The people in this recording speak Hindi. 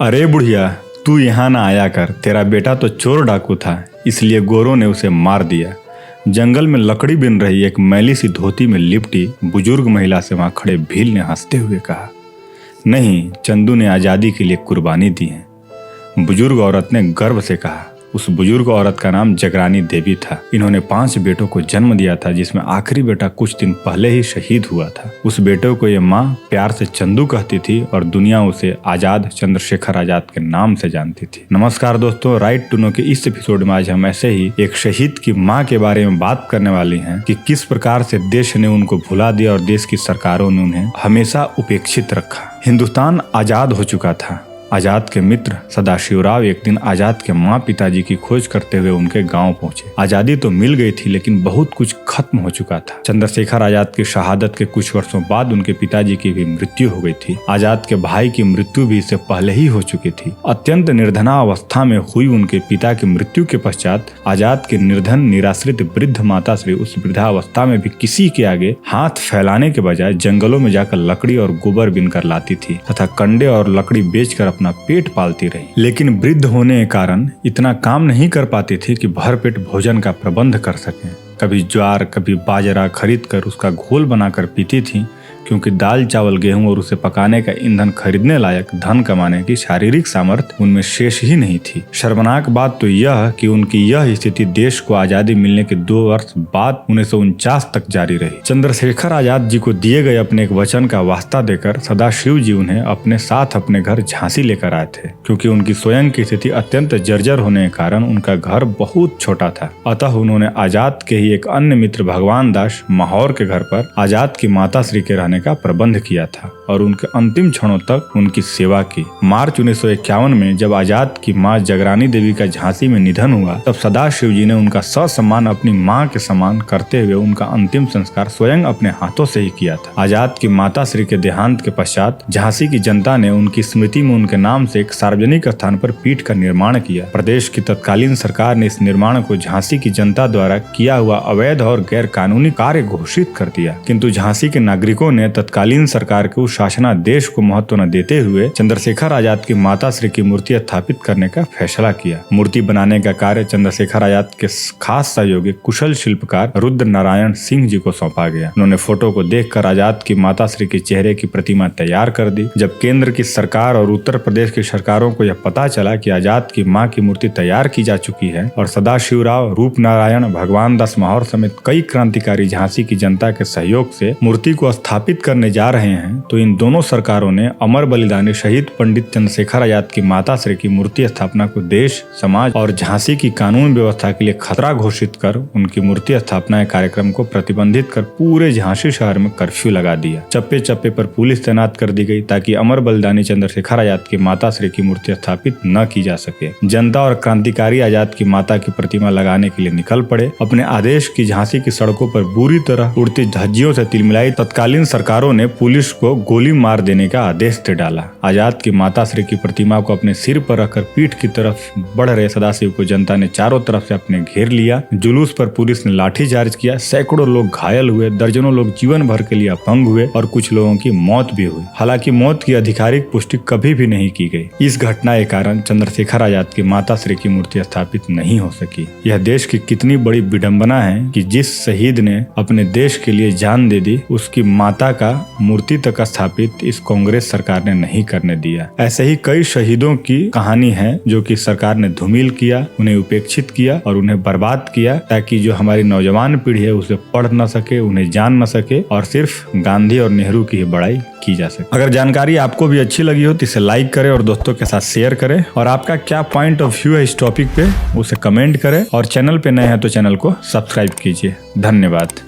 अरे बुढ़िया, तू यहाँ ना आया कर, तेरा बेटा तो चोर डाकू था, इसलिए गोरों ने उसे मार दिया। जंगल में लकड़ी बिन रही एक मैली सी धोती में लिपटी बुजुर्ग महिला से वहां खड़े भील ने हंसते हुए कहा, नहीं, चंदू ने आज़ादी के लिए कुर्बानी दी है। बुजुर्ग औरत ने गर्व से कहा। उस बुजुर्ग औरत का नाम जगरानी देवी था। इन्होंने 5 बेटों को जन्म दिया था, जिसमें आखिरी बेटा कुछ दिन पहले ही शहीद हुआ था। उस बेटे को ये माँ प्यार से चंदू कहती थी और दुनिया उसे आजाद चंद्रशेखर आजाद के नाम से जानती थी। नमस्कार दोस्तों, राइट टू नो के इस एपिसोड में आज हम ऐसे ही एक शहीद की माँ के बारे में बात करने वाली हैं कि किस प्रकार से देश ने उनको भुला दिया और देश की सरकारों ने उन्हें हमेशा उपेक्षित रखा। हिंदुस्तान आजाद हो चुका था। आजाद के मित्र सदाशिवराव एक दिन आजाद के माँ पिताजी की खोज करते हुए उनके गांव पहुंचे। आजादी तो मिल गई थी, लेकिन बहुत कुछ खत्म हो चुका था। चंद्रशेखर आजाद की शहादत के कुछ वर्षों बाद उनके पिताजी की भी मृत्यु हो गई थी। आजाद के भाई की मृत्यु भी इससे पहले ही हो चुकी थी। अत्यंत निर्धना अवस्था में हुई उनके पिता की मृत्यु के पश्चात आजाद के निर्धन निराश्रित वृद्ध माता श्री उस वृद्धावस्था में भी किसी के आगे हाथ फैलाने के बजाय जंगलों में जाकर लकड़ी और गोबर बिनकर लाती थी तथा कंडे और लकड़ी बेचकर अपना पेट पालती रही। लेकिन वृद्ध होने के कारण इतना काम नहीं कर पाती थी कि भरपेट भोजन का प्रबंध कर सकें। कभी ज्वार कभी बाजरा खरीद कर उसका घोल बनाकर पीती थी, क्योंकि दाल चावल गेहूं और उसे पकाने का ईंधन खरीदने लायक धन कमाने की शारीरिक सामर्थ्य उनमें शेष ही नहीं थी। शर्मनाक बात तो यह कि उनकी यह स्थिति देश को आजादी मिलने के 2 वर्ष बाद 1949 तक जारी रही। चंद्रशेखर आजाद जी को दिए गए अपने एक वचन का वास्ता देकर सदाशिव जी उन्हें अपने साथ अपने घर झांसी लेकर आए थे, क्योंकि उनकी स्वयं की स्थिति अत्यंत जर्जर होने के कारण उनका घर बहुत छोटा था। अतः उन्होंने आजाद के ही एक अन्य मित्र भगवान दास माहौर के घर पर आजाद की माता श्री के का प्रबंध किया था और उनके अंतिम क्षणों तक उनकी सेवा की। मार्च 1951 में जब आजाद की मां जगरानी देवी का झांसी में निधन हुआ, तब सदाशिव जी ने उनका ससम्मान अपनी मां के समान करते हुए उनका अंतिम संस्कार स्वयं अपने हाथों से ही किया था। आजाद की माता श्री के देहांत के पश्चात झांसी की जनता ने उनकी स्मृति में उनके नाम से एक सार्वजनिक स्थान पर पीठ का निर्माण किया। प्रदेश की तत्कालीन सरकार ने इस निर्माण को झांसी की जनता द्वारा किया हुआ अवैध और गैर कानूनी कार्य घोषित कर दिया, किंतु झांसी के नागरिकों ने तत्कालीन सरकार के उस शासनादेश को महत्व न देते हुए चंद्रशेखर आजाद की माता श्री की मूर्ति स्थापित करने का फैसला किया। मूर्ति बनाने का कार्य चंद्रशेखर आजाद के खास सहयोगी कुशल शिल्पकार रुद्र नारायण सिंह जी को सौंपा गया। उन्होंने फोटो को देखकर आजाद की माता श्री के चेहरे की प्रतिमा तैयार कर दी। जब केंद्र की सरकार और उत्तर प्रदेश की सरकारों को यह पता चला कि आजाद की मां की मूर्ति तैयार की जा चुकी है और सदाशिवराव, रूप नारायण, भगवान दास माहौर समेत कई क्रांतिकारी झांसी की जनता के सहयोग से मूर्ति को स्थापित करने जा रहे हैं, तो इन दोनों सरकारों ने अमर बलिदानी शहीद पंडित चंद्रशेखर आजाद की माता श्री की मूर्ति स्थापना को देश, समाज और झांसी की कानून व्यवस्था के लिए खतरा घोषित कर उनकी मूर्ति स्थापना कार्यक्रम को प्रतिबंधित कर पूरे झांसी शहर में कर्फ्यू लगा दिया। चप्पे चप्पे पर पुलिस तैनात कर दी गई ताकि अमर बलिदानी चंद्रशेखर आजाद की माता श्री की मूर्ति स्थापित न की जा सके। जनता और क्रांतिकारी आजाद की माता की प्रतिमा लगाने के लिए निकल पड़े। अपने आदेश की झांसी की सड़कों पर बुरी तरह उड़ती धज्जियों से तिलमिलाई तत्कालीन सरकारों ने पुलिस को गोली मार देने का आदेश दे डाला। आजाद की माता श्री की प्रतिमा को अपने सिर पर रखकर पीठ की तरफ बढ़ रहे सदाशिव को जनता ने चारों तरफ से अपने घेर लिया। जुलूस पर पुलिस ने लाठीचार्ज किया। सैकड़ों लोग घायल हुए, दर्जनों लोग जीवन भर के लिए अपंग हुए और कुछ लोगों की मौत भी हुई। हालांकि मौत की आधिकारिक पुष्टि कभी भी नहीं की गई। इस घटना के कारण चंद्रशेखर आजाद की माता श्री की मूर्ति स्थापित नहीं हो सकी। यह देश की कितनी बड़ी विडंबना है कि जिस शहीद ने अपने देश के लिए जान दे दी, उसकी माता का मूर्ति तक स्थापित इस कांग्रेस सरकार ने नहीं करने दिया। ऐसे ही कई शहीदों की कहानी है जो कि सरकार ने धूमिल किया, उन्हें उपेक्षित किया और उन्हें बर्बाद किया, ताकि जो हमारी नौजवान पीढ़ी है उसे पढ़ न सके, उन्हें जान न सके और सिर्फ गांधी और नेहरू की ही बड़ाई की जा सके। अगर जानकारी आपको भी अच्छी लगी हो तो इसे लाइक करें और दोस्तों के साथ शेयर करें, और आपका क्या पॉइंट ऑफ व्यू है इस टॉपिक पे उसे कमेंट करें, और चैनल पे नए हैं तो चैनल को सब्सक्राइब कीजिए। धन्यवाद।